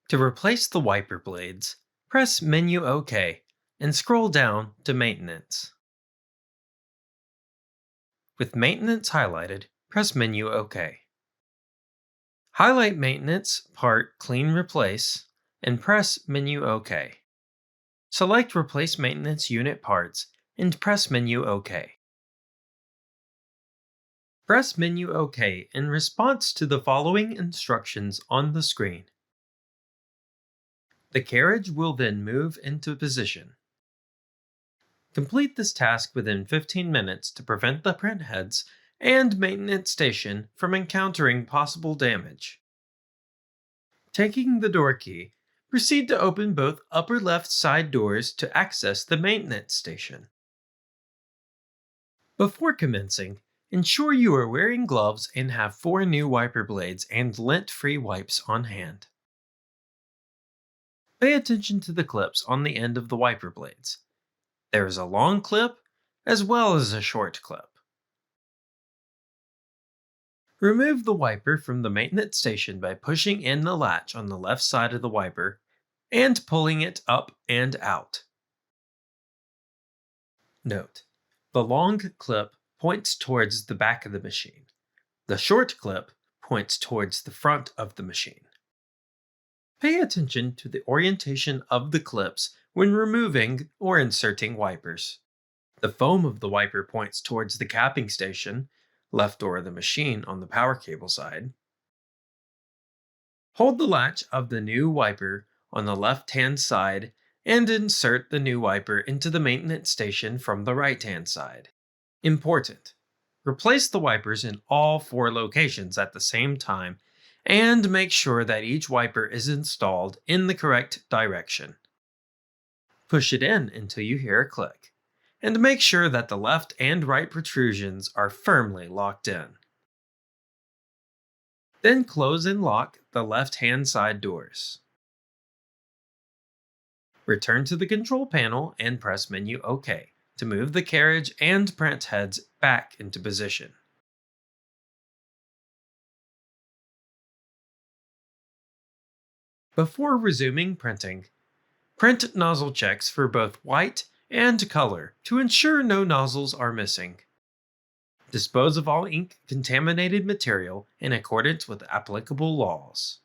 To replace the wiper blades, press Menu OK and scroll down to Maintenance. With Maintenance highlighted, press Menu OK. Highlight Maintenance part Clean Replace and press Menu OK. Select Replace Maintenance Unit Parts and press Menu OK. Press Menu OK in response to the following instructions on the screen. The carriage will then move into position. Complete this task within 15 minutes to prevent the print heads and maintenance station from encountering possible damage. Taking the door key, proceed to open both upper left side doors to access the maintenance station. Before commencing, ensure you are wearing gloves and have 4 new wiper blades and lint-free wipes on hand. Pay attention to the clips on the end of the wiper blades. There is a long clip as well as a short clip. Remove the wiper from the maintenance station by pushing in the latch on the left side of the wiper and pulling it up and out. Note: the long clip points towards the back of the machine. The short clip points towards the front of the machine. Pay attention to the orientation of the clips when removing or inserting wipers. The foam of the wiper points towards the capping station, left door of the machine on the power cable side. Hold the latch of the new wiper on the left-hand side and insert the new wiper into the maintenance station from the right-hand side. Important: replace the wipers in all 4 locations at the same time and make sure that each wiper is installed in the correct direction. Push it in until you hear a click, and make sure that the left and right protrusions are firmly locked in. Then close and lock the left-hand side doors. Return to the control panel and press Menu OK to move the carriage and print heads back into position. Before resuming printing, print nozzle checks for both white and color to ensure no nozzles are missing. Dispose of all ink-contaminated material in accordance with applicable laws.